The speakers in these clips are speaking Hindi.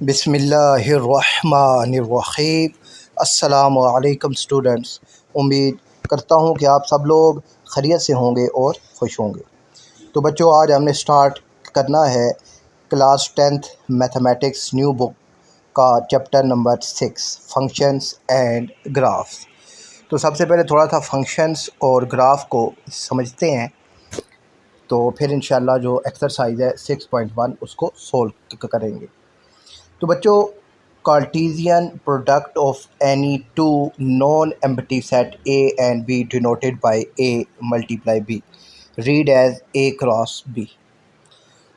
बिस्मिल्लाहिर्रहमानिर्रहीम। अस्सलामु अलैकुम स्टूडेंट्स। उम्मीद करता हूँ कि आप सब लोग खैरियत से होंगे और खुश होंगे। तो बच्चों, आज हमने स्टार्ट करना है class 10th mathematics new book का chapter number 6 functions and graphs. तो सबसे पहले थोड़ा सा फंक्शंस और ग्राफ को समझते हैं, तो फिर इंशाल्लाह जो एक्सरसाइज है 6.1 उसको सोल्व करेंगे। तो बच्चों, Cartesian product of any two non empty set A and B denoted by A multiply B read as A cross B.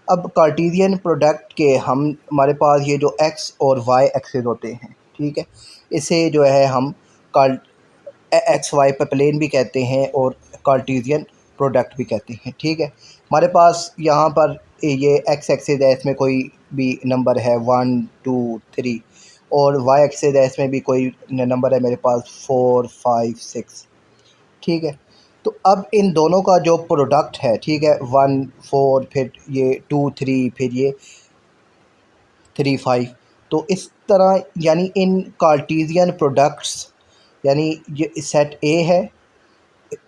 अब कार्टेशियन प्रोडक्ट के हमारे पास ये जो एक्स और वाई एक्सेस होते हैं, ठीक है, इसे जो है हम एक्स वाई पे प्लेन भी कहते हैं और कार्टेशियन प्रोडक्ट भी कहते हैं। ठीक है, हमारे पास यहाँ पर ये एक्स एक्सेस है, इसमें कोई भी नंबर है 1 2 3 और वाई एक्सेस है, इसमें भी कोई नंबर है मेरे पास 4 5 6। ठीक है, तो अब इन दोनों का जो प्रोडक्ट है, ठीक है, 1 4 फिर ये 2 3 फिर ये 3 5, तो इस तरह यानी इन कार्टेशियन प्रोडक्ट्स यानी ये सेट ए है,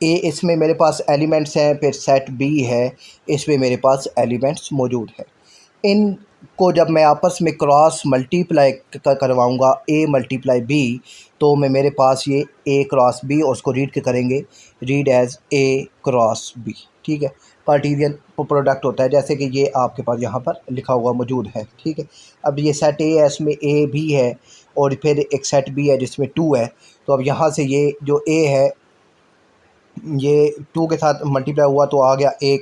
ए इसमें मेरे पास एलिमेंट्स हैं, फिर सेट बी है, इसमें मेरे पास एलिमेंट्स मौजूद हैं। इनको जब मैं आपस में क्रॉस मल्टीप्लाई करवाऊँगा ए मल्टीप्लाई बी, तो मैं मेरे पास ये ए क्रॉस बी और उसको रीड करेंगे, read as A cross B. ठीक है, कार्टेशियन प्रोडक्ट होता है जैसे कि ये आपके पास यहाँ पर लिखा हुआ मौजूद है। ठीक है, अब ये सेट ए है, इसमें ए भी है और फिर एक सेट बी है जिसमें 2 है। तो अब यहाँ से ये जो ए है ये 2 के साथ मल्टीप्लाई हुआ तो आ गया ए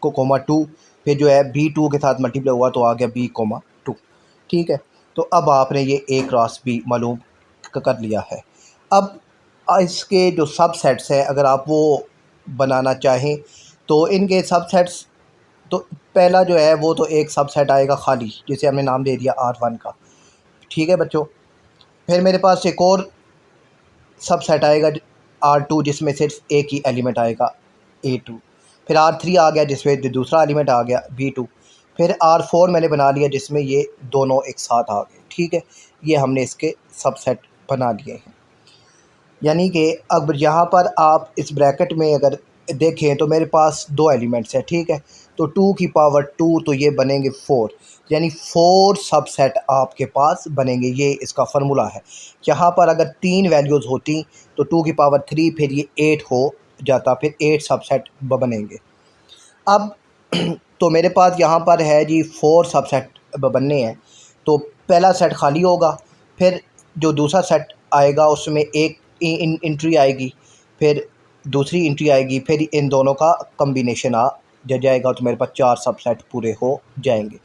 को कोमा 2, फिर जो है बी 2 के साथ मल्टीप्लाई हुआ तो आ गया बी कोमा 2। ठीक है, तो अब आपने ये ए क्रॉस बी मालूम कर लिया है। अब इसके जो सबसेट्स हैं अगर आप वो बनाना चाहें तो इनके सबसेट्स, तो पहला जो है वो तो एक सबसेट आएगा खाली, जिसे हमने नाम दे दिया R1 का। ठीक है बच्चों, फिर मेरे पास एक और सबसेट आएगा R2 जिसमें सिर्फ एक ही एलिमेंट आएगा A2, फिर R3 आ गया जिसमें दूसरा एलिमेंट आ गया B2, फिर R4 मैंने बना लिया जिसमें ये दोनों एक साथ आ गए। ठीक है, ये हमने इसके सबसेट बना लिए हैं। यानी कि अब यहाँ पर आप इस ब्रैकेट में अगर देखें तो मेरे पास 2 एलिमेंट्स हैं। ठीक है, तो 2 की पावर 2 तो ये बनेंगे 4, यानी 4 सबसेट आपके पास बनेंगे। ये इसका फार्मूला है। यहाँ पर अगर 3 वैल्यूज़ होती तो 2 की पावर 3 फिर ये 8 हो जाता, फिर 8 सबसेट बनेंगे। अब तो मेरे पास यहाँ पर है जी 4 सबसेट बनने हैं, तो पहला सेट खाली होगा, फिर जो दूसरा सेट आएगा उसमें एक एंट्री आएगी, फिर दूसरी एंट्री आएगी, फिर इन दोनों का कम्बिनेशन आ जाएगा, तो मेरे पास 4 सबसेट पूरे हो जाएंगे।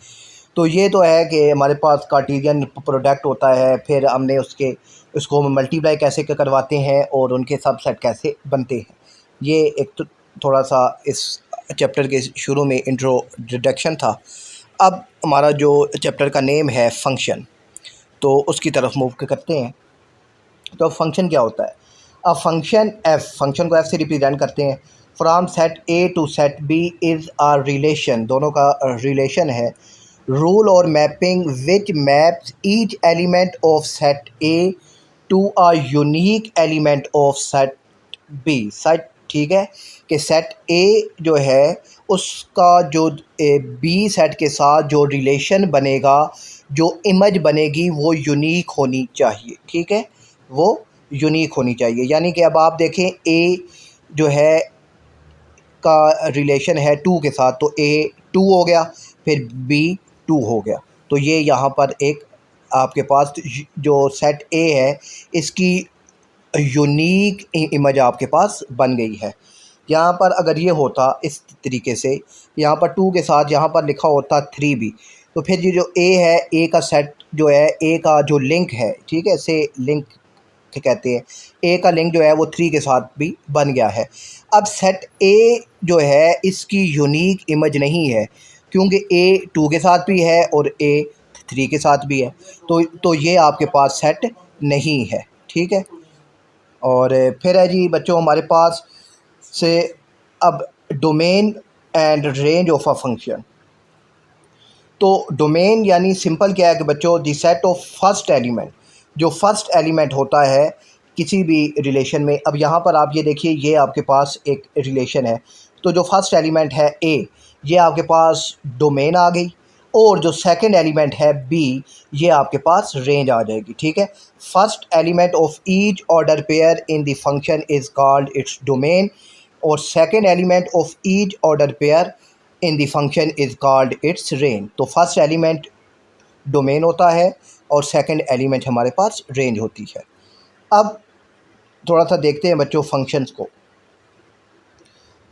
तो ये तो है कि हमारे पास कार्टेशियन प्रोडक्ट होता है, फिर हमने उसको मल्टीप्लाई कैसे करवाते हैं और उनके सबसेट कैसे बनते हैं। ये एक तो थोड़ा सा इस चैप्टर के शुरू में इंट्रोडक्शन था। अब हमारा जो चैप्टर का नेम है फंक्शन, तो उसकी तरफ मूव करते हैं। तो फंक्शन क्या होता है? अब फंक्शन को एफ से रिप्रेजेंट करते हैं। From set A to set B is a relation, दोनों का रिलेशन है। Rule or mapping which maps each element of set A to a unique element of set B. Set, ठीक है, कि सेट ए जो है उसका जो बी सेट के साथ जो रिलेशन बनेगा, जो इमेज बनेगी वो यूनिक होनी चाहिए। ठीक है, वो यूनिक होनी चाहिए। यानी कि अब आप देखें ए जो है का रिलेशन है 2 के साथ, तो ए 2 हो गया, फिर बी 2 हो गया। तो ये यहाँ पर एक आपके पास जो सेट ए है इसकी यूनिक इमेज आपके पास बन गई है। यहाँ पर अगर ये होता इस तरीके से, यहाँ पर 2 के साथ यहाँ पर लिखा होता 3 भी, तो फिर ये जो ए है, ए का सेट जो है, ए का जो लिंक है, ठीक है, इसे लिंक कहते हैं, ए का लिंक जो है वो 3 के साथ भी बन गया है। अब सेट ए जो है इसकी यूनिक इमेज नहीं है, क्योंकि ए 2 के साथ भी है और ए 3 के साथ भी है, तो ये आपके पास सेट नहीं है। ठीक है, और फिर है जी बच्चों हमारे पास से अब domain and range of a function. तो डोमेन यानी सिंपल क्या है कि बच्चों दी सेट ऑफ फर्स्ट एलिमेंट, जो फर्स्ट एलिमेंट होता है किसी भी रिलेशन में। अब यहाँ पर आप ये देखिए, ये आपके पास एक रिलेशन है, तो जो फर्स्ट एलिमेंट है ए, ये आपके पास डोमेन आ गई, और जो सेकंड एलिमेंट है बी, ये आपके पास रेंज आ जाएगी। ठीक है, first element of each order pair in the function is called its domain, और second element of each order pair in the function is called its range. तो फर्स्ट एलिमेंट डोमेन होता है और सेकंड एलिमेंट हमारे पास रेंज होती है। अब थोड़ा सा देखते हैं बच्चों फंक्शंस को।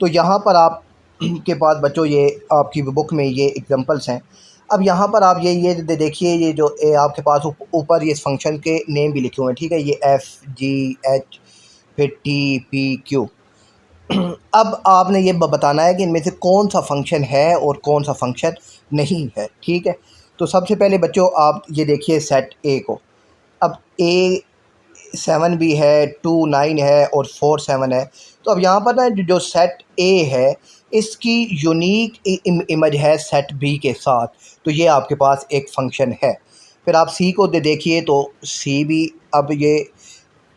तो यहाँ पर आप के पास बच्चों ये आपकी बुक में ये एग्जांपल्स हैं। अब यहाँ पर आप ये देखिए, ये जो आपके पास ऊपर ये फंक्शन के नेम भी लिखे हुए हैं। ठीक है, ये एफ जी एच फिर टी पी क्यू। अब आपने ये बताना है कि इनमें से कौन सा फंक्शन है और कौन सा फंक्शन नहीं है। ठीक है, तो सबसे पहले बच्चों आप ये देखिए सेट ए को। अब ए 7 भी है, 2 9 है और 4 7 है। तो अब यहाँ पर ना जो सेट ए है इसकी यूनिक इमेज है सेट बी के साथ, तो ये आपके पास एक फंक्शन है। फिर आप सी को देखिए, तो सी भी अब ये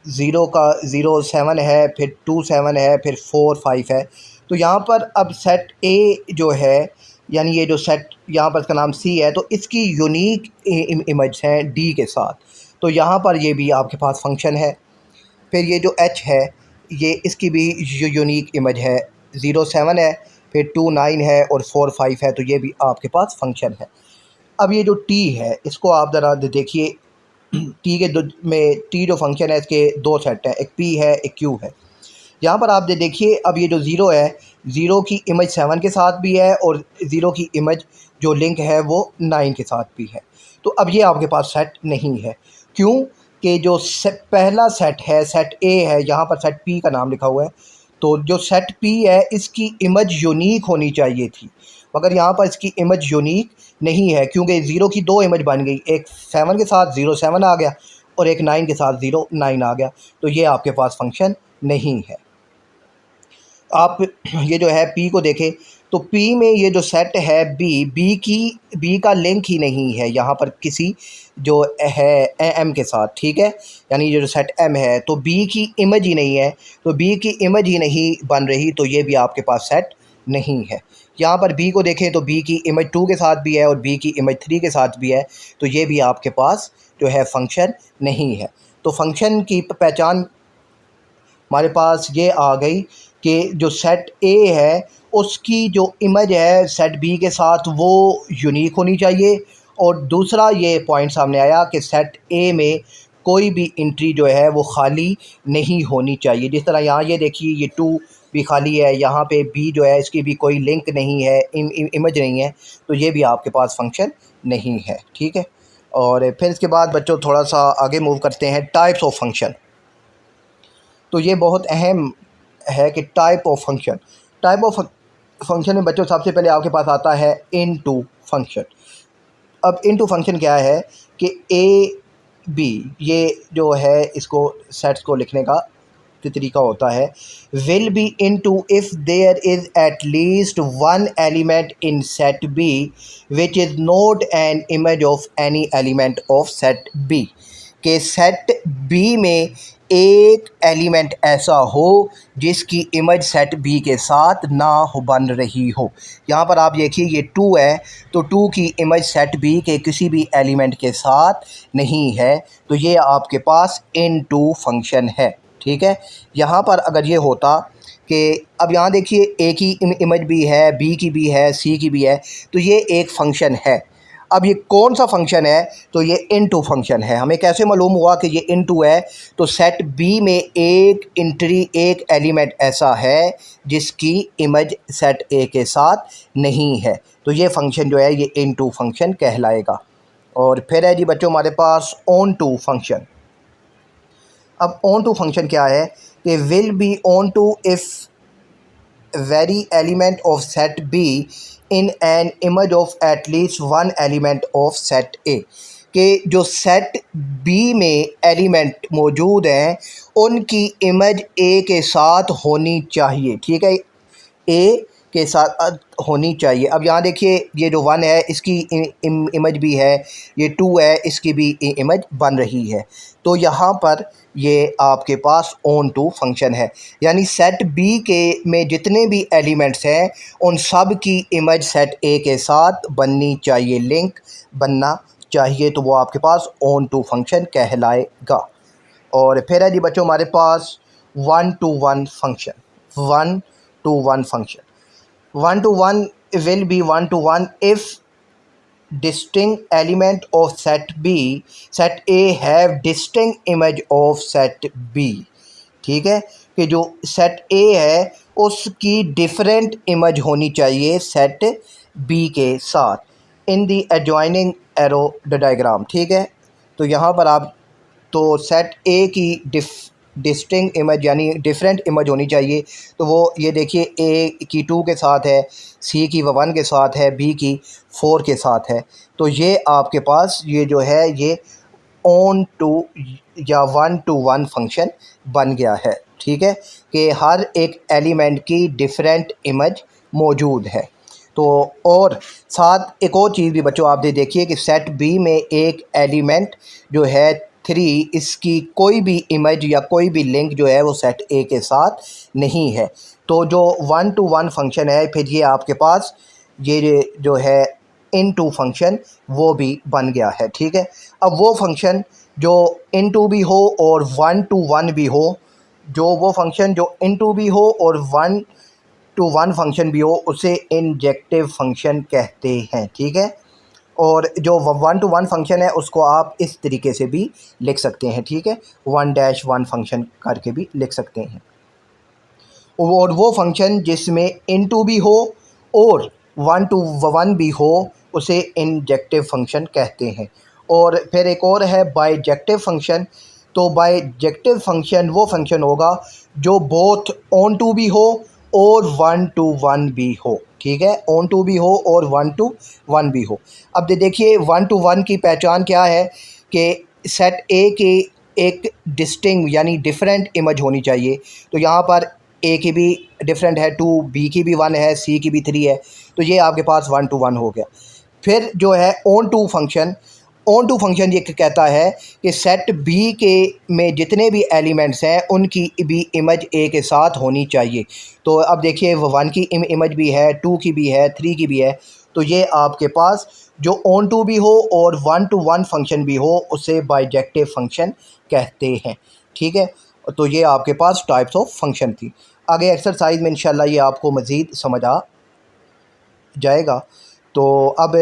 0 का 0 7 है, फिर 2 7 है, फिर 4 5 है। तो यहाँ पर अब सेट ए जो है, यानी ये जो सेट यहाँ पर इसका नाम सी है, तो इसकी यूनिक इमेज है डी के साथ, तो यहाँ पर ये भी आपके पास फंक्शन है। फिर ये जो एच है, ये इसकी भी यूनिक इमेज है, 0 7 है, फिर 2 9 है और 4 5 है, तो ये भी आपके पास फंक्शन है। अब ये जो टी है, इसको आप ज़रा देखिए, टी के दो में टी जो फंक्शन है इसके दो सेट हैं, एक पी है एक क्यू है। यहाँ पर आप देखिए, अब ये जो ज़ीरो है, ज़ीरो की इमेज 7 के साथ भी है और ज़ीरो की इमेज जो लिंक है वो 9 के साथ भी है। तो अब ये आपके पास सेट नहीं है, क्यों कि जो पहला सेट है सेट ए है, यहाँ पर सेट पी का नाम लिखा हुआ है, तो जो सेट पी है इसकी इमेज यूनिक होनी चाहिए थी, मगर यहाँ पर इसकी इमेज यूनिक नहीं है, क्योंकि ज़ीरो की दो इमेज बन गई, एक 7 के साथ 0 7 आ गया और एक 9 के साथ 0 9 आ गया, तो ये आपके पास फंक्शन नहीं है। आप ये जो है पी को देखें, तो पी में ये जो सेट है बी का लिंक ही नहीं है यहाँ पर किसी जो है एम के साथ। ठीक है, यानी ये जो सेट एम है, तो बी की इमेज ही नहीं है, तो बी की इमेज ही नहीं बन रही, तो ये भी आपके पास सेट नहीं है। यहाँ पर बी को देखें, तो बी की इमेज 2 के साथ भी है और बी की इमेज 3 के साथ भी है, तो ये भी आपके पास जो है फंक्शन नहीं है। तो फंक्शन की पहचान हमारे पास ये आ गई कि जो सेट ए है उसकी जो इमेज है सेट बी के साथ वो यूनिक होनी चाहिए, और दूसरा ये पॉइंट सामने आया कि सेट ए में कोई भी एंट्री जो है वो खाली नहीं होनी चाहिए। जिस तरह यहाँ ये देखिए, ये 2 भी खाली है, यहाँ पे बी जो है इसकी भी कोई लिंक नहीं है, इमेज नहीं है, तो ये भी आपके पास फंक्शन नहीं है। ठीक है, और फिर इसके बाद बच्चों थोड़ा सा आगे मूव करते हैं टाइप्स ऑफ फंक्शन। तो ये बहुत अहम है कि टाइप ऑफ फंक्शन में बच्चों सबसे पहले आपके पास आता है इनटू फंक्शन। अब इनटू फंक्शन क्या है कि ए बी, ये जो है इसको सेट्स को लिखने का तरीका होता है, will be into if there is at least one element in set B which is not an image of any element of set B, के सेट बी में एक एलिमेंट ऐसा हो जिसकी इमेज सेट बी के साथ ना हो बन रही हो। यहाँ पर आप देखिए ये 2 है, तो 2 की इमेज सेट बी के किसी भी एलिमेंट के साथ नहीं है, तो ये आपके पास इनटू फंक्शन है। ठीक है, यहाँ पर अगर ये होता कि अब यहाँ देखिए ए की इमेज भी है, बी की भी है, सी की भी है, तो ये एक फंक्शन है। अब ये कौन सा फंक्शन है, तो ये इनटू फंक्शन है। हमें कैसे मालूम हुआ कि ये इनटू है, तो सेट बी में एक एंट्री, एक एलिमेंट ऐसा है जिसकी इमेज सेट ए के साथ नहीं है, तो ये फंक्शन जो है ये इनटू फंक्शन कहलाएगा। और फिर है जी बच्चों हमारे पास ऑन टू फंक्शन। अब ऑन टू फंक्शन क्या है कि will be onto if every element of set B in an image of at least one element of set A, कि जो सेट बी में एलिमेंट मौजूद हैं उनकी इमेज ए के साथ होनी चाहिए। ठीक है, ए के साथ होनी चाहिए। अब यहाँ देखिए ये जो 1 है इसकी इमेज भी है, ये 2 है इसकी भी इमेज बन रही है। तो यहाँ पर ये आपके पास ऑन टू फंक्शन है, यानी सेट बी के में जितने भी एलिमेंट्स हैं उन सब की इमेज सेट ए के साथ बननी चाहिए, लिंक बनना चाहिए, तो वो आपके पास ऑन टू फंक्शन कहलाएगा। और फिर है जी बच्चों हमारे पास 1 to 1 function. 1 to 1 function, 1 to 1 will be 1 to 1 if distinct element of set A have distinct image of set B। ठीक है, कि जो सेट ए है उसकी डिफरेंट इमेज होनी चाहिए सेट बी के साथ इन दी एडजॉइनिंग एरो डायग्राम। ठीक है, तो यहाँ पर आप तो सेट ए की डिस्टिंक्ट इमेज यानी डिफरेंट इमेज होनी चाहिए, तो वो ये देखिए ए की 2 के साथ है, सी की 1 के साथ है, बी की 4 के साथ है। तो ये आपके पास ये जो है ये ऑन टू या 1 to 1 फंक्शन बन गया है। ठीक है, कि हर एक एलिमेंट की डिफरेंट इमेज मौजूद है। तो और साथ एक और चीज़ भी बच्चों आप देखिए कि सेट बी में एक एलिमेंट जो है 3, इसकी कोई भी इमेज या कोई भी लिंक जो है वो सेट ए के साथ नहीं है। तो जो 1 to 1 फंक्शन है फिर ये आपके पास ये जो है इन टू फंक्शन वो भी बन गया है। ठीक है, अब वो फंक्शन जो इन टू भी हो और 1 to 1 भी हो, जो वो फंक्शन जो इन टू भी हो और 1 to 1 फंक्शन भी हो उसे इंजेक्टिव फंक्शन कहते हैं। ठीक है, और जो 1 to 1 फंक्शन है उसको आप इस तरीके से भी लिख सकते हैं। ठीक है, 1-1 फंक्शन करके भी लिख सकते हैं। और वो फंक्शन जिसमें इन टू भी हो और 1 to 1 भी हो उसे इंजेक्टिव फंक्शन कहते हैं। और फिर एक और है बाइजेक्टिव फंक्शन। तो बाइजेक्टिव फंक्शन वो फंक्शन होगा जो बोथ ऑन टू भी हो और 1 to 1 भी हो। ठीक है, ऑन टू भी हो और 1 to 1 भी हो। अब देखिए 1 to 1 की पहचान क्या है कि सेट ए के एक डिस्टिंक्ट यानी डिफरेंट इमेज होनी चाहिए। तो यहाँ पर ए की भी डिफरेंट है 2, बी की भी 1 है, सी की भी 3 है, तो ये आपके पास 1 to 1 हो गया। फिर जो है ऑन टू फंक्शन ये कहता है कि सेट बी के में जितने भी एलिमेंट्स हैं उनकी भी इमेज ए के साथ होनी चाहिए। तो अब देखिए 1 की इमेज भी है, 2 की भी है, 3 की भी है। तो ये आपके पास जो ऑन टू भी हो और 1 to 1 फंक्शन भी हो उसे बाइजेक्टिव फंक्शन कहते हैं। ठीक है, तो ये आपके पास टाइप्स ऑफ फंक्शन थी। आगे एक्सरसाइज में इंशाल्लाह ये आपको मज़ीद समझ आ जाएगा। तो अब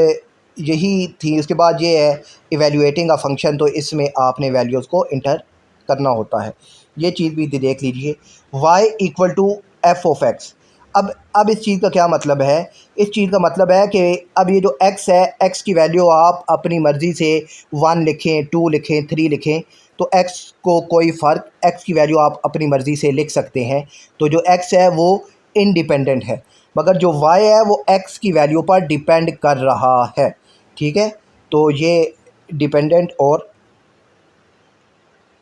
यही थी, उसके बाद ये है इवैल्यूएटिंग अ फंक्शन। तो इसमें आपने वैल्यूज़ को इंटर करना होता है। ये चीज़ भी देख लीजिए, y = f of x। अब इस चीज़ का क्या मतलब है? इस चीज़ का मतलब है कि अब ये जो x है, x की वैल्यू आप अपनी मर्ज़ी से 1 लिखें, 2 लिखें, 3 लिखें, तो x को कोई फ़र्क, x की वैल्यू आप अपनी मर्ज़ी से लिख सकते हैं। तो जो x है वो इंडिपेंडेंट है, मगर जो y है वो x की वैल्यू पर डिपेंड कर रहा है। ठीक है, तो ये डिपेंडेंट और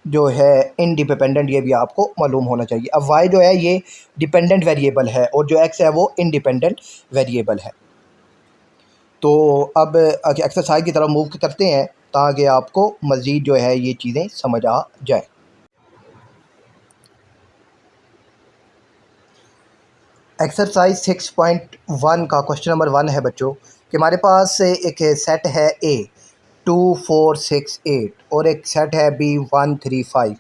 जो है इंडिपेंडेंट ये भी आपको मालूम होना चाहिए। अब y जो है ये डिपेंडेंट वेरिएबल है और जो x है वो इंडिपेंडेंट वेरिएबल है। तो अब एक्सरसाइज की तरफ मूव करते हैं ताकि आपको मज़ीद जो है ये चीज़ें समझ आ जाए। एक्सरसाइज 6.1 का क्वेश्चन नंबर 1 है बच्चों कि हमारे पास एक सेट है A 2, 4, 6, 8 और एक सेट है B 1, 3, 5।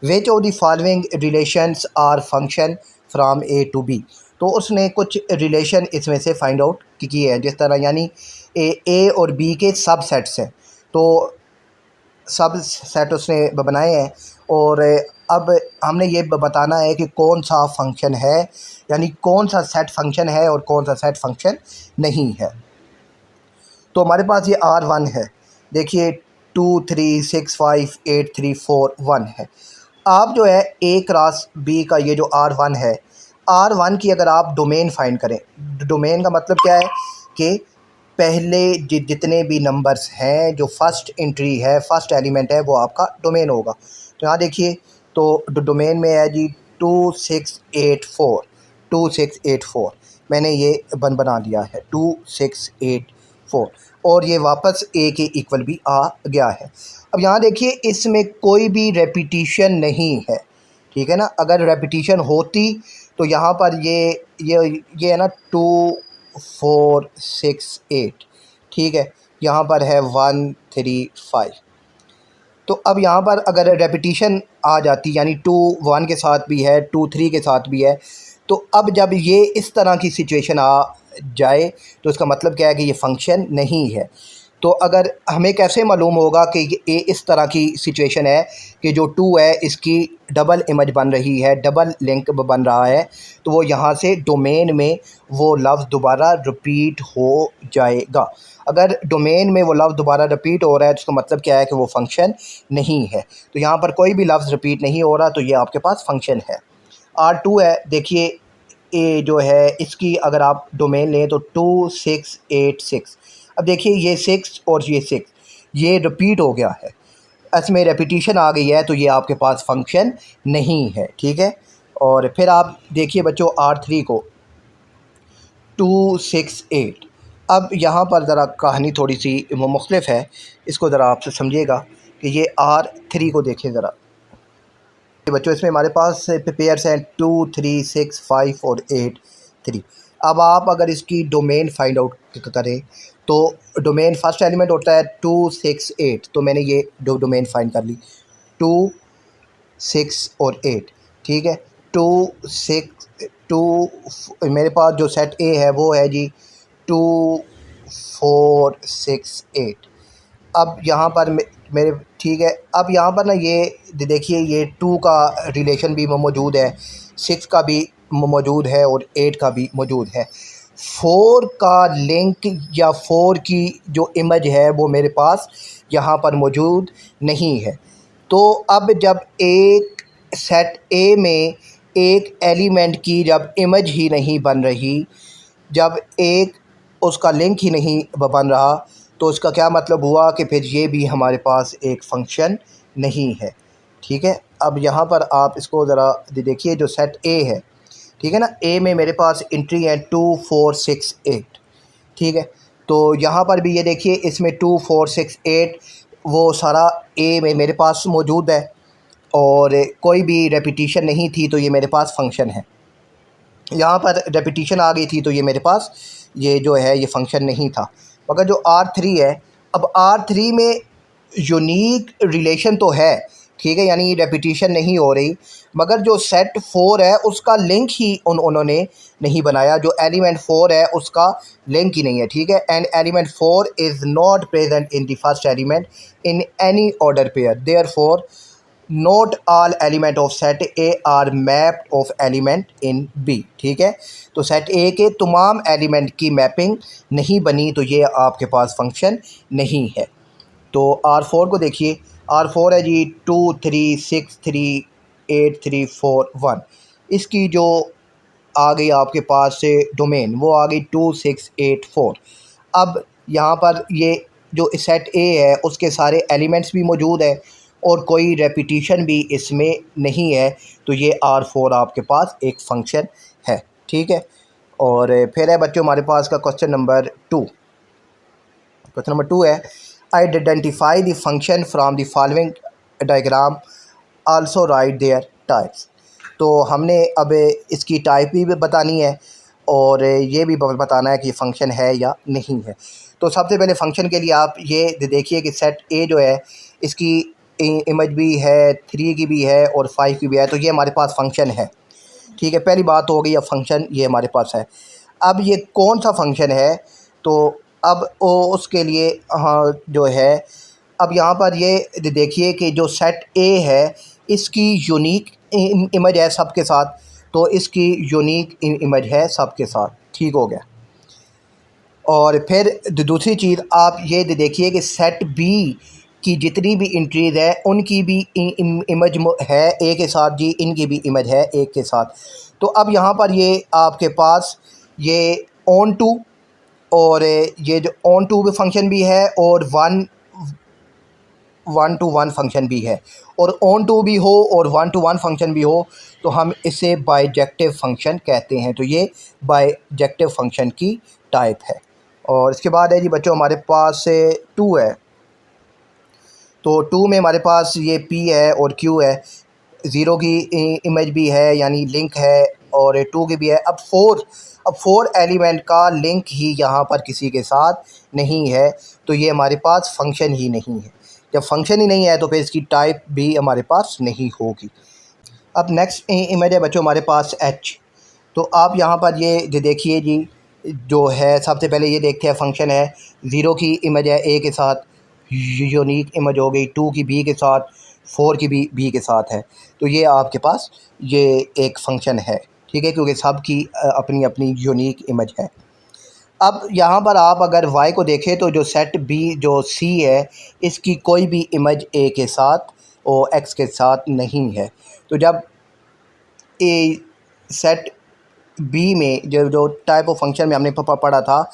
Which of the following relations are function from A to B। तो उसने कुछ रिलेशन इसमें से फाइंड आउट किए हैं, जिस तरह यानी A और B के सब सेट्स हैं। तो सब सेट उसने बनाए हैं और अब हमने ये बताना है कि कौन सा फंक्शन है, यानी कौन सा सेट फंक्शन है और कौन सा सेट फंक्शन नहीं है। तो हमारे पास ये R1 है, देखिए 2, 3, 6, 5, 8, 3, 4, 1 है। आप जो है A क्रॉस B का ये जो R1 है, R1 की अगर आप डोमेन फाइंड करें, डोमेन का मतलब क्या है कि पहले जितने भी नंबर्स हैं, जो फर्स्ट एंट्री है, फर्स्ट एलिमेंट है, वो आपका डोमेन होगा। तो यहाँ देखिए, तो डोमेन में है जी 2, 6, 8, 4, 2, 6, 8, 4। मैंने ये बना दिया है 2684 और ये वापस ए के इक्वल भी आ गया है। अब यहाँ देखिए इसमें कोई भी रेपिटिशन नहीं है, ठीक है ना। अगर रेपिटिशन होती तो यहाँ पर ये है ना 2468, ठीक है। यहाँ पर है 135। तो अब यहाँ पर अगर रेपिटिशन आ जाती यानी 2 1 के साथ भी है 2 3 के साथ भी है, तो अब जब ये इस तरह की सिचुएशन आ जाए तो इसका मतलब क्या है कि ये फंक्शन नहीं है। तो अगर हमें कैसे मालूम होगा कि ये इस तरह की सिचुएशन है कि जो 2 है इसकी डबल इमेज बन रही है, डबल लिंक बन रहा है, तो वो यहाँ से डोमेन में वो लफ्ज़ दोबारा रिपीट हो जाएगा। अगर डोमेन में वो लफ्ज़ दोबारा रिपीट हो रहा है तो उसका मतलब क्या है कि वो फंक्शन नहीं है। तो यहाँ पर कोई भी लफ्ज़ रिपीट नहीं हो रहा, तो ये आपके पास फंक्शन है। R2 है, देखिए ए जो है इसकी अगर आप डोमेन लें तो 2686। अब देखिए ये 6 और ये 6 ये रिपीट हो गया है, इसमें रेपिटिशन आ गई है, तो ये आपके पास फंक्शन नहीं है, ठीक है। और फिर आप देखिए बच्चों R3 को 268। अब यहाँ पर ज़रा कहानी थोड़ी सी मुख्तलिफ है, इसको ज़रा आपसे समझिएगा कि ये R3 को देखें ज़रा बच्चों। इसमें हमारे पास पेयर्स हैं 2 3 6 5 और 8 3। अब आप अगर इसकी डोमेन फाइंड आउट करें तो डोमेन फर्स्ट एलिमेंट होता है 268, तो मैंने ये डोमेन फाइंड कर ली 2 6 और 8, ठीक है। 2 6 2 मेरे पास जो सेट ए है वो है जी 2 4 6 8। अब यहाँ पर मेरे ठीक है, अब यहाँ पर ना ये देखिए ये 2 का रिलेशन भी मौजूद है, 6 का भी मौजूद है और 8 का भी मौजूद है। 4 का लिंक या 4 की जो इमेज है वो मेरे पास यहाँ पर मौजूद नहीं है। तो अब जब एक सेट ए में एक एलिमेंट की जब इमेज ही नहीं बन रही, जब एक उसका लिंक ही नहीं बन रहा, तो इसका क्या मतलब हुआ कि फिर ये भी हमारे पास एक फ़ंक्शन नहीं है, ठीक है। अब यहाँ पर आप इसको ज़रा देखिए जो सेट ए है, ठीक है ना, ए में मेरे पास एंट्री है 2 4 6 8, ठीक है। तो यहाँ पर भी ये देखिए इसमें 2 4 6 8 वो सारा ए में मेरे पास मौजूद है और कोई भी रेपिटिशन नहीं थी, तो ये मेरे पास फंक्शन है। यहाँ पर रेपिटिशन आ गई थी तो ये मेरे पास ये जो है ये फंक्शन नहीं था। मगर जो R3 है, अब R3 में यूनिक रिलेशन तो है, ठीक है, यानी रेपिटिशन नहीं हो रही, मगर जो सेट 4 है उसका लिंक ही उन्होंने नहीं बनाया, जो एलिमेंट 4 है उसका लिंक ही नहीं है, ठीक है। And element 4 is not present in the first element in any order pair, therefore not all element of set A are mapped of element in B, ठीक है। तो सेट ए के तमाम एलिमेंट की मैपिंग नहीं बनी, तो ये आपके पास फंक्शन नहीं है। तो R4 को देखिए, R4 है जी 2 3 6 3 8 3 4 1। इसकी जो आ गई आपके पास से डोमेन वो आ गई 2684। अब यहाँ पर ये जो सेट ए है उसके सारे एलिमेंट्स भी मौजूद है और कोई रेपिटिशन भी इसमें नहीं है, तो ये R4 आपके पास एक फंक्शन है, ठीक है। और फिर है बच्चों हमारे पास का क्वेश्चन नंबर 2। क्वेश्चन नंबर 2 है identify the function from the following diagram, also right there types. तो हमने अब इसकी टाइप भी बतानी है और ये भी बताना है कि फंक्शन है या नहीं है। तो सबसे पहले फ़ंक्शन के लिए आप ये देखिए कि सेट ए जो है इसकी इमेज भी है, 3 की भी है और 5 की भी है, तो ये हमारे पास फंक्शन है, ठीक है। पहली बात हो गई, अब फंक्शन ये हमारे पास है। अब ये कौन सा फंक्शन है, तो अब उसके लिए हाँ जो है, अब यहाँ पर ये देखिए कि जो सेट ए है इसकी यूनिक इमेज है सबके साथ, तो इसकी यूनिक इमेज है सबके साथ, ठीक हो गया। और फिर दूसरी चीज़ आप ये देखिए कि सेट बी की जितनी भी एंट्रीज़ है उनकी भी इमेज है ए के साथ जी, इनकी भी इमेज है ए के साथ। तो अब यहाँ पर ये आपके पास ये ऑन टू और ये जो ऑन टू भी फंक्शन भी है और one one two one function भी है, और ऑन टू भी हो और वन टू वन फंक्शन भी हो तो हम इसे बाइजेक्टिव फंक्शन कहते हैं। तो ये बाइजेक्टिव फंक्शन की टाइप है। और इसके बाद है जी बच्चों हमारे पास टू है। तो टू में हमारे पास ये पी है और क्यू है, ज़ीरो की इमेज भी है यानी लिंक है, और टू की भी है। अब फोर एलिमेंट का लिंक ही यहाँ पर किसी के साथ नहीं है, तो ये हमारे पास फंक्शन ही नहीं है। जब फंक्शन ही नहीं है तो फिर इसकी टाइप भी हमारे पास नहीं होगी। अब नेक्स्ट इमेज है बच्चों हमारे पास एच। तो आप यहाँ पर ये देखिए जी, जो है सबसे पहले ये देखते हैं फंक्शन है। ज़ीरो की इमेज है ए के साथ, यूनिक इमेज हो गई, टू की बी के साथ, फोर की भी बी के साथ है। तो ये आपके पास ये एक फंक्शन है, ठीक है, क्योंकि सब की अपनी अपनी यूनिक इमेज है। अब यहाँ पर आप अगर y को देखें तो जो सेट b जो c है इसकी कोई भी इमेज a के साथ और x के साथ नहीं है। तो जब ए सेट बी में जो टाइप ऑफ फंक्शन में हमने पढ़ा था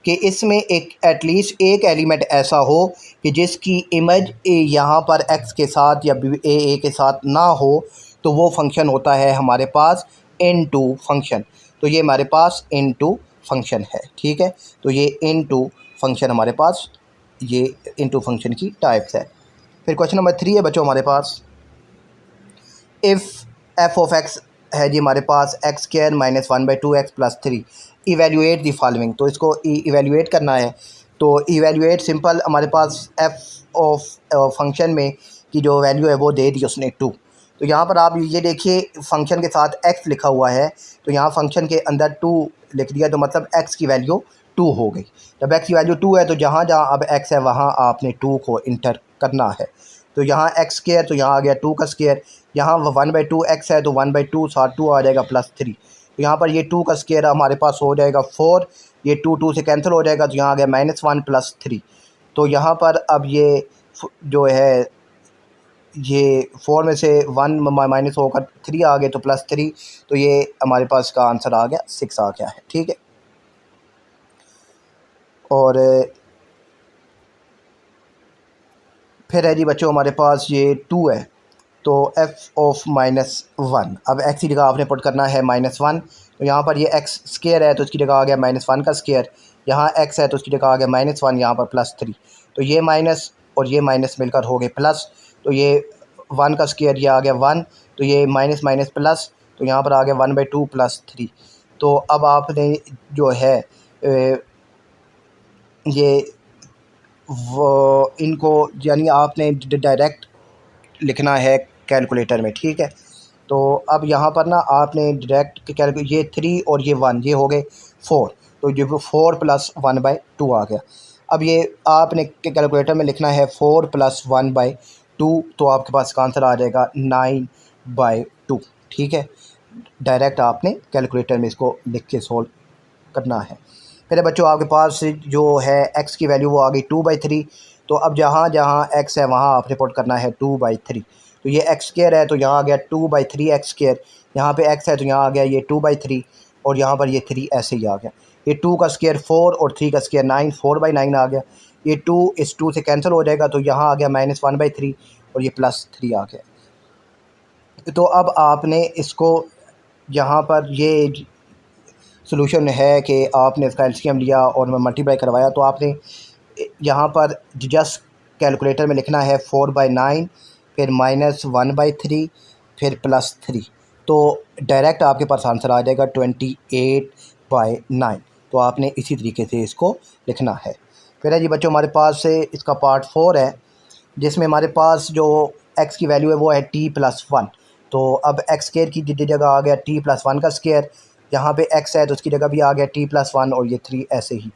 कि इसमें एक एटलीस्ट एक एलिमेंट ऐसा हो कि जिसकी इमेज यहाँ पर x के साथ या a के साथ ना हो, तो वो फंक्शन होता है हमारे पास इनटू फंक्शन। तो ये हमारे पास इनटू फंक्शन है, ठीक है। तो ये इनटू फंक्शन हमारे पास, ये इनटू फंक्शन की टाइप्स है। फिर क्वेश्चन नंबर 3 है बच्चों हमारे पास, इफ़ एफ ऑफ एक्स है जी हमारे पास X square minus 1/2x plus 3, evaluate the following. तो इसको इवेल्यूएट करना है। तो इवेल्यूएट सिंपल हमारे पास एफ ऑफ फंक्शन में की जो वैल्यू है वो दे दी उसने 2। तो यहाँ पर आप ये देखिए फंक्शन के साथ x लिखा हुआ है, तो यहाँ फंक्शन के अंदर 2 लिख दिया, तो मतलब x की वैल्यू 2 हो गई। जब x की वैल्यू 2 है तो जहाँ जहाँ अब x है वहाँ आपने 2 को इंटर करना है। तो यहाँ एक्स स्क्वायर, तो यहाँ आ गया 2 का स्क्वायर, यहाँ 1/2x है तो 1/2 साथ 2 आ जाएगा प्लस 3। तो यहाँ पर ये 2 का स्क्वायर हमारे पास हो जाएगा 4, ये 2 से कैंसिल हो जाएगा, तो यहाँ आ गया -1 प्लस 3। तो यहाँ पर अब ये जो है ये 4 में से 1 माइनस होकर 3 आ गए तो प्लस 3, तो ये हमारे पास का आंसर आ गया 6 आ गया है, ठीक है। और फिर है जी बच्चों हमारे पास ये 2 है। तो f ऑफ -1, अब x की जगह आपने पुट करना है -1। तो यहाँ पर ये x स्क्वायर है तो इसकी जगह आ गया -1 का स्क्वायर, यहाँ x है तो उसकी जगह आ गया -1, यहाँ पर प्लस 3। तो ये माइनस और ये माइनस मिलकर हो गए प्लस, तो ये 1 का स्क्वायर ये आ गया 1, तो ये माइनस माइनस प्लस, तो यहाँ पर आ गया 1/2 प्लस 3। तो अब आपने जो है ये वो इनको यानी आपने डायरेक्ट लिखना है कैलकुलेटर में, ठीक है। तो अब यहाँ पर ना आपने डायरेक्ट ये 3 और ये 1 ये हो गए 4, तो ये 4 + 1/2 आ गया। अब ये आपने कैलकुलेटर में लिखना है 4 + 1/2, तो आपके पास का आंसर आ जाएगा 9/2, ठीक है। डायरेक्ट आपने कैलकुलेटर में इसको लिख के सोल्व करना है। फिर बच्चों आपके पास जो है x की वैल्यू वो आ गई 2/3। तो अब जहाँ जहाँ x है वहाँ आपने पुट करना है 2/3। तो ये x स्क्वायर है तो यहाँ आ गया 2/3x स्क्वायर, यहाँ पे x है तो यहाँ आ गया ये 2/3, और यहाँ पर ये 3 ऐसे ही आ गया। ये 2 का स्क्वायर 4 और 3 का स्क्वायर 9, 4/9 आ गया। ये 2 इस 2 से कैंसिल हो जाएगा, तो यहाँ आ गया -1/3 और ये +3 आ गया। तो अब आपने इसको यहाँ पर ये सॉल्यूशन है कि आपने इसका एलसीएम लिया और मल्टीप्लाई करवाया, तो आपने यहाँ पर जस्ट कैलकुलेटर में लिखना है 4/9, फिर -1/3, फिर +3। तो डायरेक्ट आपके पास आंसर आ जाएगा 28/9। तो आपने इसी तरीके से इसको लिखना है। फिर है जी बच्चों हमारे पास से इसका पार्ट 4 है, जिसमें हमारे पास जो x की वैल्यू है वो है t+1। तो अब x स्क्वायर की जगह आ गया t+1 का स्क्वायर, यहाँ पे x है तो उसकी जगह भी आ गया t+1 और ये 3 ऐसे ही।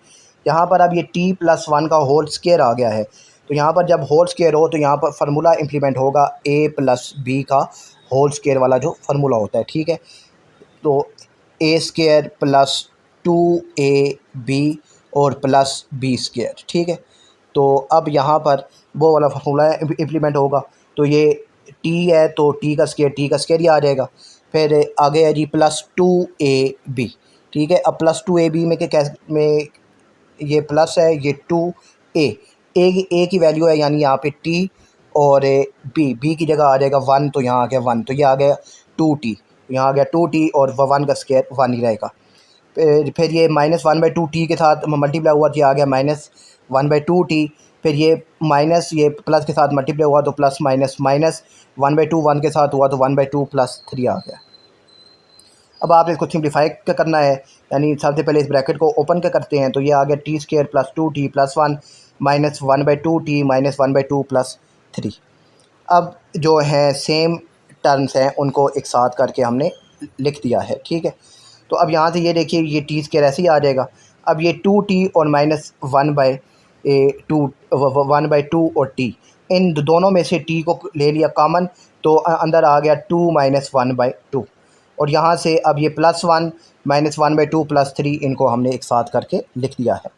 यहाँ पर अब ये t+1 का होल स्क्वायर आ गया है, तो यहाँ पर जब होल स्क्वायर हो तो यहाँ पर फार्मूला इम्प्लीमेंट होगा a + b का होल स्क्वायर वाला जो फार्मूला होता है, ठीक है। तो a² + 2ab और +b², ठीक है। तो अब यहाँ पर वो वाला फार्मूला इम्प्लीमेंट होगा, तो ये t है तो t का स्क्वायर ही आ जाएगा। फिर आगे है जी +2ab, ठीक है। अब +2ab में में ये प्लस है, ये 2a, a की वैल्यू है यानी यहाँ पे t, और बी की जगह आ जाएगा 1, तो यहाँ आ गया 1, तो ये आ गया 2t, यहाँ आ गया 2t और 1 का स्क्वायर 1 ही रहेगा। फिर ये -1/2t के साथ मल्टीप्लाई हुआ तो ये आ गया -1/2t। फिर ये माइनस ये प्लस के साथ मल्टीप्लाई हुआ तो प्लस माइनस माइनस 1/2 1 के साथ हुआ तो 1/2 + 3 आ गया। अब आप इसको सिंप्लीफाई करना है, यानी सबसे पहले इस ब्रैकेट को ओपन करते हैं, तो ये आ गया t² + 2t + 1 -1/2t -1/2 + 3। अब जो है सेम टर्म्स हैं उनको एक साथ करके हमने लिख दिया है, ठीक है। तो अब यहाँ से ये देखिए ये t² ऐसे ही आ जाएगा। अब ये 2t और -1/2 और t, इन दोनों में से t को ले लिया कॉमन, तो अंदर आ गया 2 - 1/2, और यहाँ से अब ये +1 -1/2 + 3 इनको हमने एक साथ करके लिख दिया है।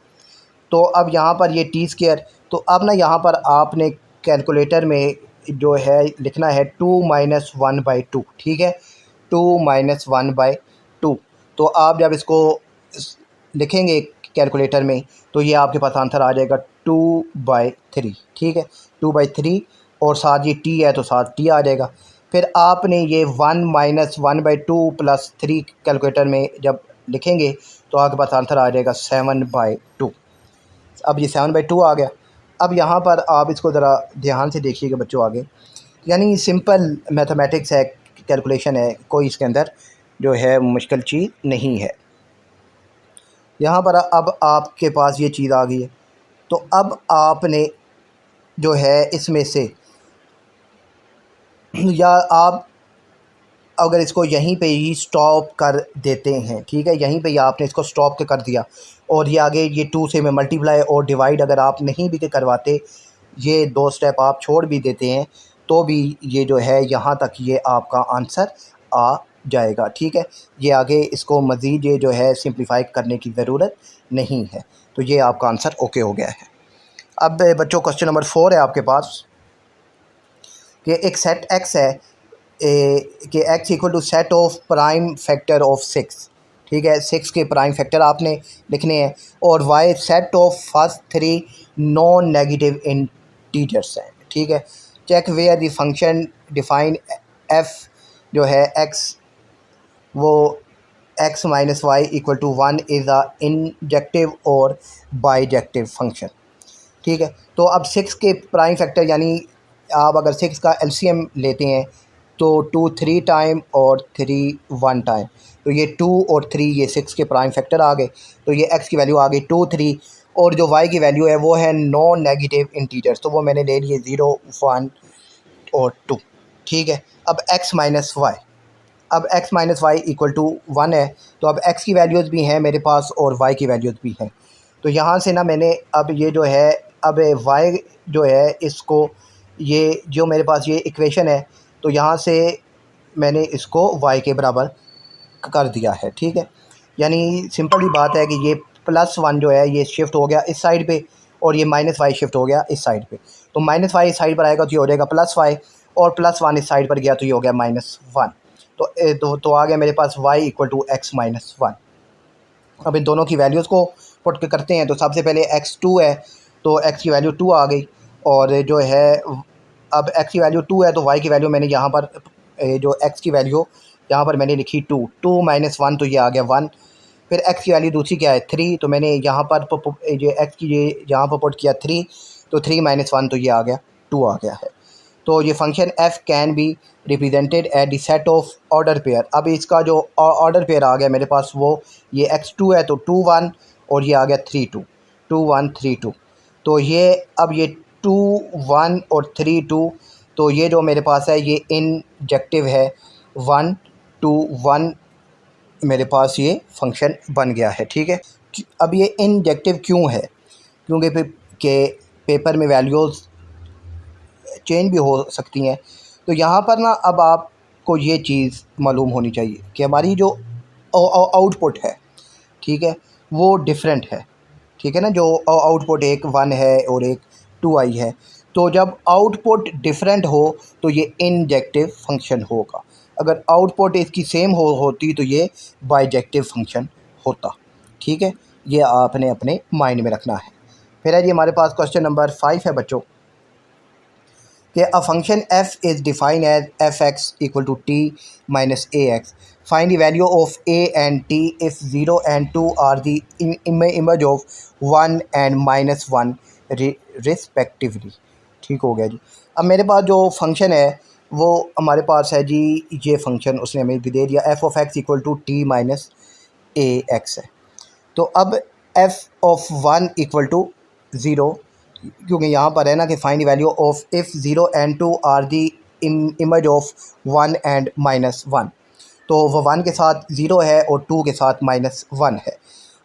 तो अब यहाँ पर ये t², तो अब ना यहाँ पर आपने कैलकुलेटर में जो है लिखना है 2 - 1/2, ठीक है, 2 - 1/2। तो आप जब इसको लिखेंगे कैलकुलेटर में तो ये आपके पास आंसर आ जाएगा 2/3, ठीक है, 2/3, और साथ ये t है तो साथ t आ जाएगा। फिर आपने ये 1 - 1/2 + 3 कैलकुलेटर में जब लिखेंगे तो आपके पास आंसर आ जाएगा 7/2। अब ये 7/2 आ गया। अब यहाँ पर आप इसको ज़रा ध्यान से देखिएगा बच्चों आगे, यानी सिंपल मैथमेटिक्स है, कैलकुलेशन है, कोई इसके अंदर जो है मुश्किल चीज़ नहीं है। यहाँ पर अब आपके पास ये चीज़ आ गई है, तो अब आपने जो है इसमें से या आप अगर इसको यहीं पे ही स्टॉप कर देते हैं, ठीक है, यहीं पे ही आपने इसको स्टॉप कर दिया, और ये आगे ये 2 से में मल्टीप्लाई और डिवाइड अगर आप नहीं भी करवाते, ये 2 स्टेप आप छोड़ भी देते हैं, तो भी ये जो है यहाँ तक ये आपका आंसर आ जाएगा, ठीक है। ये आगे इसको मज़ीद ये जो है सिंप्लीफाई करने की ज़रूरत नहीं है। तो ये आपका आंसर ओके हो गया है। अब बच्चों क्वेश्चन नंबर 4 है आपके पास कि एक सेट x है कि x = set of prime factor of 6, ठीक है, 6 के प्राइम फैक्टर आपने लिखने हैं, और y set of first 3 non negative integers हैं, ठीक है। Check where the function define f जो है x वो x - y = 1 is a injective और बाइजेक्टिव फंक्शन, ठीक है। तो अब 6 के प्राइम फैक्टर, यानी आप अगर 6 का एलसीएम लेते हैं तो 2 3 टाइम और 3 1 टाइम, तो ये 2 और 3 ये 6 के प्राइम फैक्टर आ गए। तो ये x की वैल्यू आ गई 2 3, और जो y की वैल्यू है वो है नॉन नेगेटिव इंटीजर्स, तो वो मैंने ले लिए 0 1 और 2, ठीक है। अब x - y, अब x - y = 1 है, तो अब x की वैल्यूज़ भी हैं मेरे पास और y की वैल्यूज़ भी हैं। तो यहाँ से ना मैंने अब ये जो है अब y जो है इसको, ये जो मेरे पास ये इक्वेशन है, तो यहाँ से मैंने इसको y के बराबर कर दिया है, ठीक है। यानी सिंपल ही बात है कि ये +1 जो है ये शिफ्ट हो गया इस साइड पे, और ये -y शिफ्ट हो गया इस साइड पे। तो -y इस साइड पर आएगा तो ये हो जाएगा +y, और +1 इस साइड पर गया तो ये हो गया -1। तो आ गया मेरे पास y = x - 1। अब इन दोनों की वैल्यूज़ को पुट करते हैं, तो सबसे पहले x2 है, तो x की वैल्यू 2 आ गई, और जो है अब x की वैल्यू 2 है तो y की वैल्यू मैंने यहाँ पर जो x की वैल्यू यहाँ पर मैंने लिखी 2 - 1, तो ये आ गया 1। फिर x की वैल्यू दूसरी क्या है 3, तो मैंने यहाँ पर जो x की ये यहाँ पर पुट किया 3, तो 3 - 1, तो ये आ गया 2 आ गया है। तो ये function f can be represented at the set of order pair. अब इसका जो ऑर्डर पेयर आ गया मेरे पास वो ये x2 है, तो 2 1, और ये आ गया 3 2, 2 1 3 2। तो ये अब ये 2 1 और 3 2, तो ये जो मेरे पास है ये इंजेक्टिव है, 1 2 1 मेरे पास ये फंक्शन बन गया है, ठीक है। अब ये इंजेक्टिव क्यों है, क्योंकि के पेपर में वैल्यूज़ चेंज भी हो सकती हैं। तो यहाँ पर ना अब आपको ये चीज़ मालूम होनी चाहिए कि हमारी जो आउटपुट है, ठीक है, वो डिफरेंट है, ठीक है ना। जो आउटपुट एक 1 है और एक 2 आई है, तो जब आउटपुट डिफरेंट हो तो ये इंजेक्टिव फंक्शन होगा। अगर आउटपुट इसकी सेम होती तो ये बाइजेक्टिव फंक्शन होता, ठीक है। ये आपने अपने माइंड में रखना है। फिर है जी हमारे पास क्वेश्चन नंबर 5 है बच्चों कि a function f is defined as f x equal to t minus a x, find the value of a and t if 0 and 2 are the image of 1 and -1 respectively. ठीक हो गया जी। अब मेरे पास जो फंक्शन है वो हमारे पास है जी, ये फंक्शन उसने हमें भी दे दिया, f of x equal to t minus a x है। तो अब एफ ऑफ 1 इक्वल टू 0, क्योंकि यहाँ पर है ना कि find the value of if 0 and 2 are the image of 1 and -1, तो वो 1 के साथ 0 है और 2 के साथ -1 है।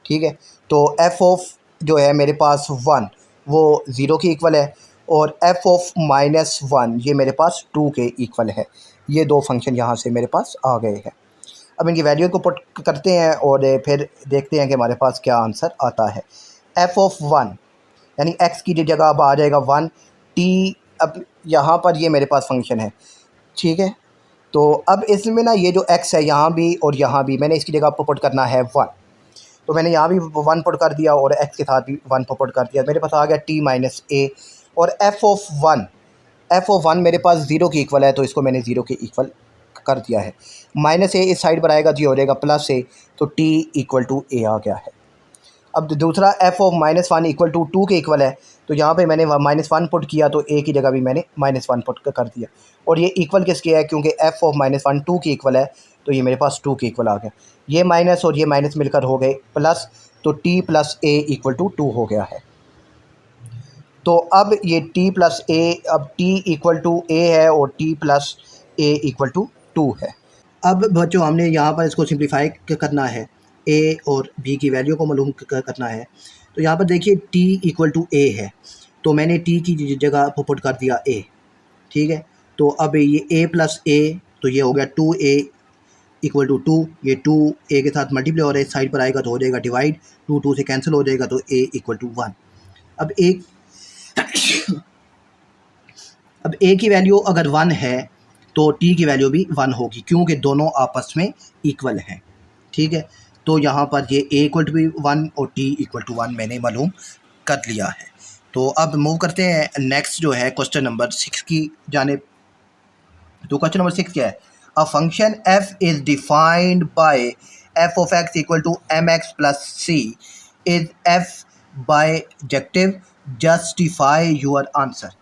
ठीक है, तो एफ ऑफ जो है मेरे पास 1 वो 0 के इक्वल है और एफ ऑफ -1 ये मेरे पास 2 के इक्वल है। ये दो फंक्शन यहाँ से मेरे पास आ गए हैं। अब इनकी वैल्यू को पुट करते हैं और फिर देखते हैं कि हमारे पास क्या आंसर आता है। एफ ऑफ 1 यानी एक्स की जगह अब आ जाएगा 1 टी। अब यहाँ पर ये मेरे पास फंक्शन है, ठीक है। तो अब इसमें ना ये जो x है यहाँ भी और यहाँ भी मैंने इसकी जगह पर पुट करना है 1, तो मैंने यहाँ भी 1 पुट कर दिया और x के साथ भी 1 पुट कर दिया। मेरे पास आ गया t माइनस ए और f ऑफ 1 मेरे पास 0 के इक्वल है, तो इसको मैंने 0 के इक्वल कर दिया है। माइनस ए इस साइड पर आएगा जी, हो जाएगा प्लस ए, तो t इक्वल टू ए आ गया है। अब दूसरा f ऑफ -1 इक्वल टू 2 के इक्वल है, तो यहाँ पे मैंने -1 पुट किया तो a की जगह भी मैंने -1 पुट कर दिया। और ये इक्वल किसके है, क्योंकि f ऑफ -1 2 के इक्वल है, तो ये मेरे पास 2 के इक्वल आ गया। ये माइनस और ये माइनस मिलकर हो गए प्लस, तो t plus a equal to 2 हो गया है। तो अब ये t प्लस a, अब t इक्वल टू a है और t plus a equal to 2 है। अब बच्चों हमने यहाँ पर इसको सिंप्लीफाई करना है, a और b की वैल्यू को मालूम करना है। तो यहाँ पर देखिए t इक्वल टू a है, तो मैंने t की जगह पर पुट कर दिया a, ठीक है। तो अब ये a प्लस a, तो ये हो गया 2a इक्वल टू 2, ये 2a के साथ मल्टीप्लाई हो रहा है, इस साइड पर आएगा तो हो जाएगा डिवाइड, 2 से कैंसिल हो जाएगा, तो a इक्वल टू 1। अब a की वैल्यू अगर 1 है तो t की वैल्यू भी 1 होगी, क्योंकि दोनों आपस में इक्वल हैं, ठीक है। तो यहाँ पर ये a इक्वल टू 1 और t इक्वल टू 1 मैंने मालूम कर लिया है। तो अब मूव करते हैं नेक्स्ट जो है क्वेश्चन नंबर 6 की जानिब। तो क्वेश्चन नंबर 6 क्या है, a function f is defined by f of x equal to mx plus c, is f bijective, justify your answer.